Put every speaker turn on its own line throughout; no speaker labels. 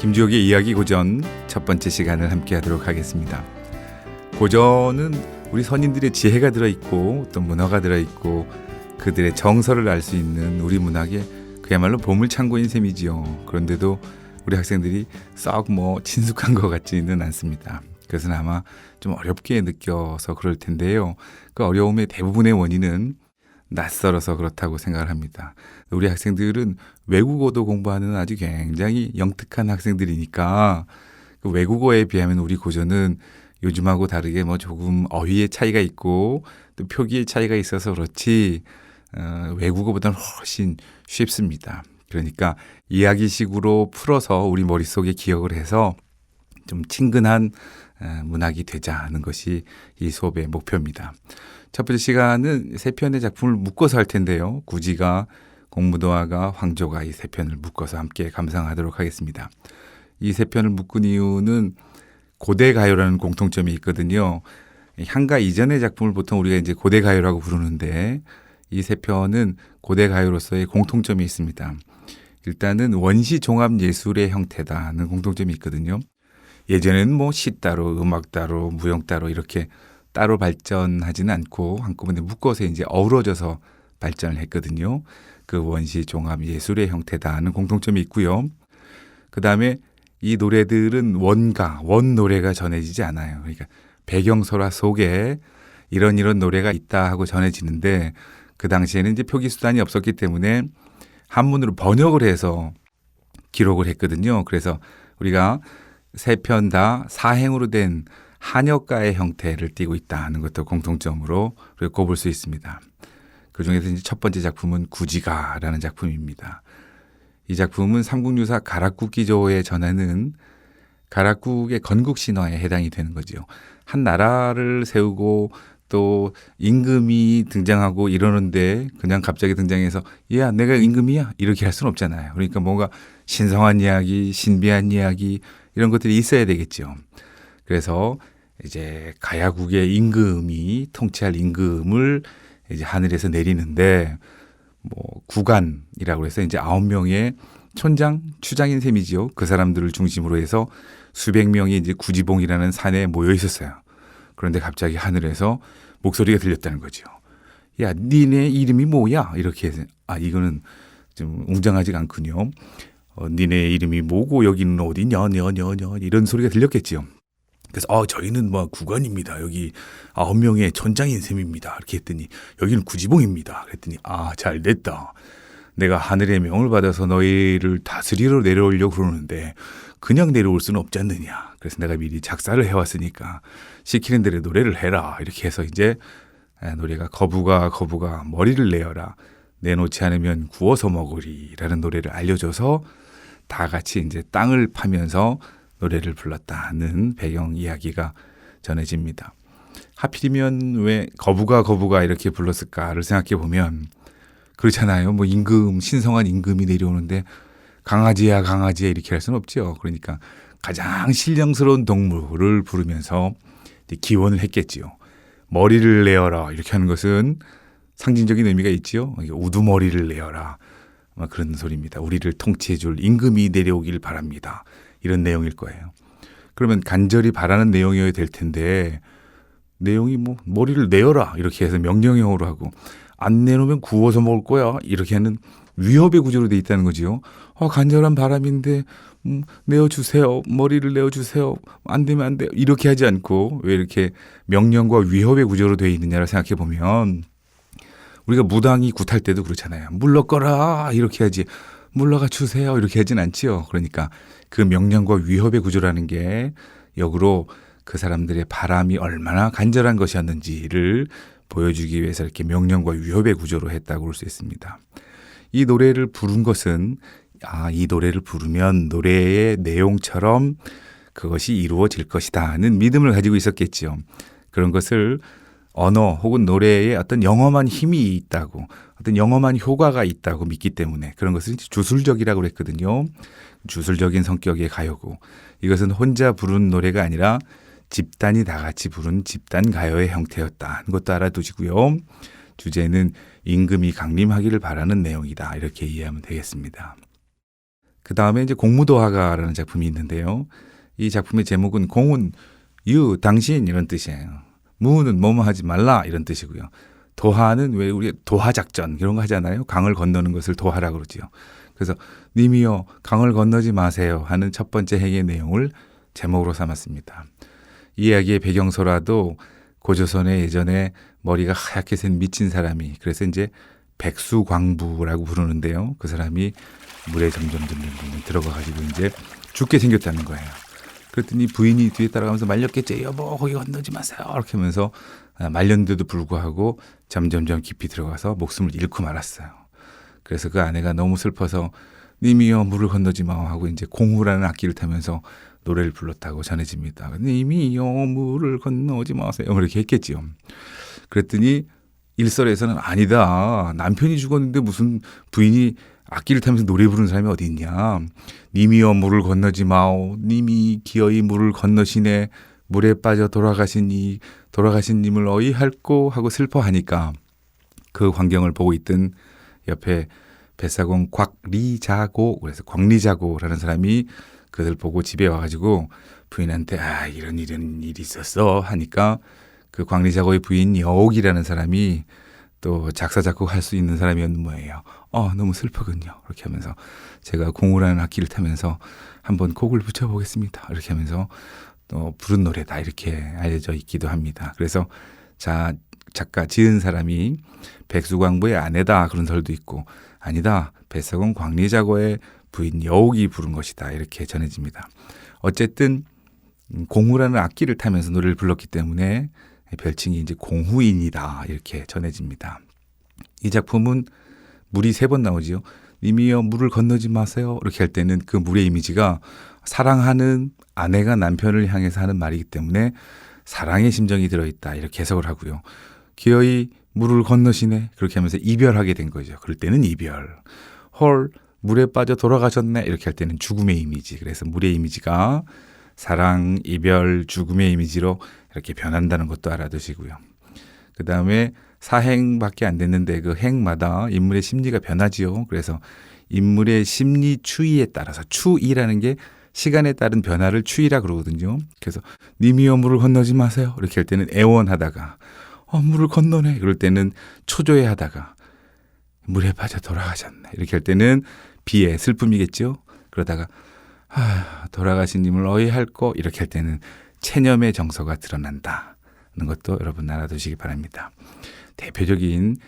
김주혁의 이야기 고전 첫 번째 시간을 함께 하도록 하겠습니다. 고전은 우리 선인들의 지혜가 들어있고 또 문화가 들어있고 그들의 정서를 알 수 있는 우리 문학의 그야말로 보물창고인 셈이지요. 그런데도 우리 학생들이 썩 친숙한 것 같지는 않습니다. 그것은 아마 좀 어렵게 느껴서 그럴 텐데요. 그 어려움의 대부분의 원인은 낯설어서 그렇다고 생각을 합니다. 우리 학생들은 외국어도 공부하는 아주 굉장히 영특한 학생들이니까 그 외국어에 비하면 우리 고전은 요즘하고 다르게 조금 어휘의 차이가 있고 또 표기의 차이가 있어서 그렇지 외국어보다는 훨씬 쉽습니다. 그러니까 이야기식으로 풀어서 우리 머릿속에 기억을 해서 좀 친근한 문학이 되자는 것이 이 수업의 목표입니다. 첫 번째 시간은 세 편의 작품을 묶어서 할 텐데요. 구지가, 공무도화가, 황조가 이 세 편을 묶어서 함께 감상하도록 하겠습니다. 이 세 편을 묶은 이유는 고대 가요라는 공통점이 있거든요. 향가 이전의 작품을 보통 우리가 이제 고대 가요라고 부르는데 이 세 편은 고대 가요로서의 공통점이 있습니다. 일단은 원시 종합 예술의 형태다는 공통점이 있거든요. 예전에는 시 따로, 음악 따로, 무용 따로 이렇게 따로 발전하지는 않고 한꺼번에 묶어서 이제 어우러져서 발전을 했거든요. 그 원시 종합 예술의 형태다는 공통점이 있고요. 그 다음에 이 노래들은 원 노래가 전해지지 않아요. 그러니까 배경설화 속에 이런 노래가 있다 하고 전해지는데 그 당시에는 이제 표기 수단이 없었기 때문에 한문으로 번역을 해서 기록을 했거든요. 그래서 우리가 세 편 다 사행으로 된 한역가의 형태를 띠고 있다는 것도 공통점으로 꼽을 수 있습니다. 그중에서 이제 첫 번째 작품은 구지가라는 작품입니다. 이 작품은 삼국유사 가락국기조에 전하는 가락국의 건국신화에 해당이 되는 거죠. 한 나라를 세우고 또 임금이 등장하고 이러는데 그냥 갑자기 등장해서 야 내가 임금이야 이렇게 할 수는 없잖아요. 그러니까 뭔가 신성한 이야기, 신비한 이야기 이런 것들이 있어야 되겠죠. 그래서 이제 가야국의 임금이 통치할 임금을 이제 하늘에서 내리는데 구간이라고 해서 이제 9명의 촌장, 추장인 셈이지요. 그 사람들을 중심으로 해서 수백 명이 이제 구지봉이라는 산에 모여 있었어요. 그런데 갑자기 하늘에서 목소리가 들렸다는 거죠. 야, 니네 이름이 뭐야? 이렇게 해서 이거는 좀 웅장하지가 않군요. 니네 이름이 뭐고 여기는 어디냐, 이런 소리가 들렸겠지요. 그래서 저희는 구간입니다. 여기 9명의 촌장인 셈입니다. 이렇게 했더니 여기는 구지봉입니다. 그랬더니 잘 됐다. 내가 하늘의 명을 받아서 너희를 다스리러 내려오려고 그러는데 그냥 내려올 수는 없지 않느냐. 그래서 내가 미리 작사를 해왔으니까 시키는 대로 노래를 해라. 이렇게 해서 이제 노래가 거부가 머리를 내어라. 내놓지 않으면 구워서 먹으리라는 노래를 알려줘서 다 같이 이제 땅을 파면서 노래를 불렀다는 배경 이야기가 전해집니다. 하필이면 왜 거부가 이렇게 불렀을까를 생각해 보면 그렇잖아요. 신성한 임금이 내려오는데 강아지야 이렇게 할 수는 없죠. 그러니까 가장 신령스러운 동물을 부르면서 기원을 했겠지요. 머리를 내어라 이렇게 하는 것은 상징적인 의미가 있지요. 우두머리를 내어라 그런 소리입니다. 우리를 통치해 줄 임금이 내려오길 바랍니다. 이런 내용일 거예요. 그러면 간절히 바라는 내용이어야 될 텐데 내용이 머리를 내어라 이렇게 해서 명령형으로 하고 안 내놓으면 구워서 먹을 거야 이렇게 하는 위협의 구조로 돼 있다는 거지요. 간절한 바람인데 내어주세요. 머리를 내어주세요. 안 되면 안 돼요. 이렇게 하지 않고 왜 이렇게 명령과 위협의 구조로 돼 있느냐를 생각해 보면 우리가 무당이 굿할 때도 그렇잖아요. 물러거라 이렇게 하지 물러가 주세요 이렇게 하진 않지요. 그러니까 그 명령과 위협의 구조라는 게 역으로 그 사람들의 바람이 얼마나 간절한 것이었는지를 보여주기 위해서 이렇게 명령과 위협의 구조로 했다고 볼 수 있습니다. 이 노래를 부른 것은 이 노래를 부르면 노래의 내용처럼 그것이 이루어질 것이다는 믿음을 가지고 있었겠지요. 그런 것을 언어 혹은 노래에 어떤 영험한 힘이 있다고 어떤 영험한 효과가 있다고 믿기 때문에 그런 것을 주술적이라고 했거든요. 주술적인 성격의 가요고 이것은 혼자 부른 노래가 아니라 집단이 다 같이 부른 집단 가요의 형태였다는 것도 알아두시고요. 주제는 임금이 강림하기를 바라는 내용이다. 이렇게 이해하면 되겠습니다. 그 다음에 이제 공무도화가라는 작품이 있는데요. 이 작품의 제목은 공은 유, 당신 이런 뜻이에요. 무는 뭐뭐 하지 말라 이런 뜻이고요. 도하는 왜 우리 도하작전 이런 거 하잖아요. 강을 건너는 것을 도하라고 그러지요. 그래서 님이여 강을 건너지 마세요 하는 첫 번째 행의 내용을 제목으로 삼았습니다. 이 이야기의 배경서라도 고조선에 예전에 머리가 하얗게 센 미친 사람이 그래서 이제 백수광부라고 부르는데요. 그 사람이 물에 점점 들어가가지고 이제 죽게 생겼다는 거예요. 그랬더니 부인이 뒤에 따라가면서 말렸겠지. 여보 거기 건너지 마세요. 이렇게 하면서 말렸는데도 불구하고 점점 깊이 들어가서 목숨을 잃고 말았어요. 그래서 그 아내가 너무 슬퍼서 님이여 물을 건너지 마 하고 이제 공후라는 악기를 타면서 노래를 불렀다고 전해집니다. 님이여 물을 건너지 마세요. 이렇게 했겠지요. 그랬더니 일설에서는 아니다. 남편이 죽었는데 무슨 부인이 악기를 타면서 노래 부르는 사람이 어디 있냐. 님이여 물을 건너지 마오. 님이 기어이 물을 건너시네. 물에 빠져 돌아가신 님을 어이할꼬 하고 슬퍼하니까 그 광경을 보고 있던 옆에 뱃사공 곽리자고 그래서 광리자고라는 사람이 그들 보고 집에 와가지고 부인한테 이런 일이 있었어 하니까 그 광리자고의 부인 여옥이라는 사람이 또 작사 작곡 할 수 있는 사람이었는 모양이에요. 너무 슬프군요. 이렇게 하면서 제가 공우라는 악기를 타면서 한번 곡을 붙여보겠습니다. 이렇게 하면서 또 부른 노래다 이렇게 알려져 있기도 합니다. 그래서 작가 지은 사람이 백수광부의 아내다 그런 설도 있고 아니다 뱃사공 광리자고의 부인 여옥이 부른 것이다 이렇게 전해집니다. 어쨌든 공후라는 악기를 타면서 노래를 불렀기 때문에 별칭이 이제 공후인이다 이렇게 전해집니다. 이 작품은 물이 3번 나오지요. 님이여 물을 건너지 마세요. 이렇게 할 때는 그 물의 이미지가 사랑하는 아내가 남편을 향해서 하는 말이기 때문에 사랑의 심정이 들어있다 이렇게 해석을 하고요. 기어이 물을 건너시네 그렇게 하면서 이별하게 된 거죠. 그럴 때는 이별. 헐 물에 빠져 돌아가셨네 이렇게 할 때는 죽음의 이미지. 그래서 물의 이미지가 사랑, 이별, 죽음의 이미지로 이렇게 변한다는 것도 알아두시고요. 그 다음에 4행밖에 안 됐는데 그 행마다 인물의 심리가 변하지요. 그래서 인물의 심리 추이에 따라서 추이라는 게 시간에 따른 변화를 추이라 그러거든요. 그래서 님이여 물을 건너지 마세요. 이렇게 할 때는 애원하다가 물을 건너네. 그럴 때는 초조해하다가 물에 빠져 돌아가셨네. 이렇게 할 때는 비애, 슬픔이겠죠. 그러다가 돌아가신 님을 어이할꼬 이렇게 할 때는 체념의 정서가 드러난다는 것도 여러분 알아두시기 바랍니다. 대표적인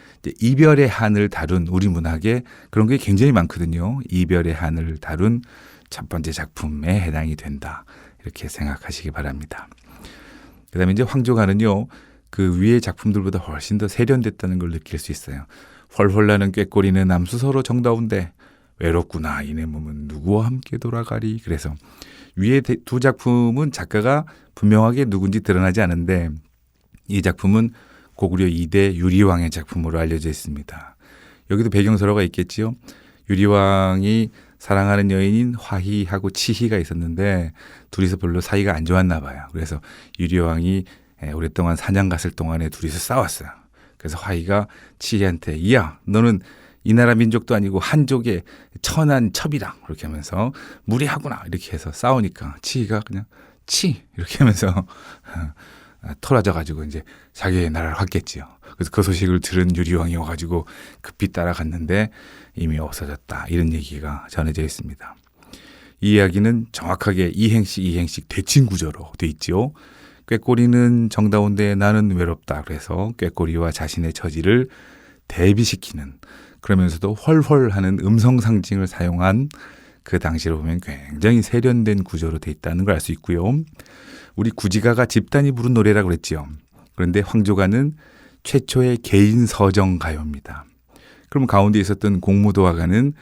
이별의 한을 다룬 우리 문학에 그런 게 굉장히 많거든요. 이별의 한을 다룬 첫 번째 작품에 해당이 된다. 이렇게 생각하시기 바랍니다. 그 다음에 이제 황조가는요. 그 위의 작품들보다 훨씬 더 세련됐다는 걸 느낄 수 있어요. 훨훨 나는 꾀꼬리는 암수 서로 정다운데 외롭구나 이내 몸은 누구와 함께 돌아가리. 그래서 위에 두 작품은 작가가 분명하게 누군지 드러나지 않은데 이 작품은 고구려 2대 유리왕의 작품으로 알려져 있습니다. 여기도 배경설화가 있겠지요. 유리왕이 사랑하는 여인인 화희하고 치희가 있었는데 둘이서 별로 사이가 안 좋았나 봐요. 그래서 유리왕이 오랫동안 사냥 갔을 동안에 둘이서 싸웠어요. 그래서 화희가 치희한테 이야 너는 이 나라 민족도 아니고 한족의 천한 첩이랑 이렇게 하면서 무리하구나 이렇게 해서 싸우니까 치희가 그냥 이렇게 하면서 토라져가지고 이제 자기의 나라를 갔겠지요. 그래서 그 소식을 들은 유리왕이 와가지고 급히 따라갔는데 이미 없어졌다. 이런 얘기가 전해져 있습니다. 이 이야기는 정확하게 이행식 대칭 구조로 돼 있죠. 꾀꼬리는 정다운데 나는 외롭다. 그래서 꾀꼬리와 자신의 처지를 대비시키는 그러면서도 훨훨하는 음성 상징을 사용한 그 당시로 보면 굉장히 세련된 구조로 돼 있다는 걸 알 수 있고요. 우리 구지가가 집단이 부른 노래라고 그랬지요. 그런데 황조가는 최초의 개인 서정 가요입니다. 그럼 가운데 있었던 공무도화가는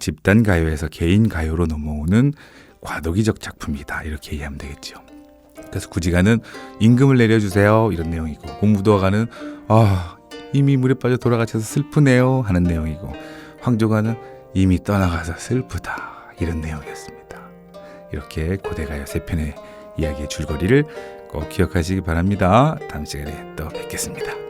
집단 가요에서 개인 가요로 넘어오는 과도기적 작품이다. 이렇게 이해하면 되겠죠. 그래서 구지가는 임금을 내려주세요. 이런 내용이고 공무도화가는 이미 물에 빠져 돌아가셔서 슬프네요. 하는 내용이고 황조가는 이미 떠나가서 슬프다. 이런 내용이었습니다. 이렇게 고대가요 3편의 이야기의 줄거리를 꼭 기억하시기 바랍니다. 다음 시간에 또 뵙겠습니다.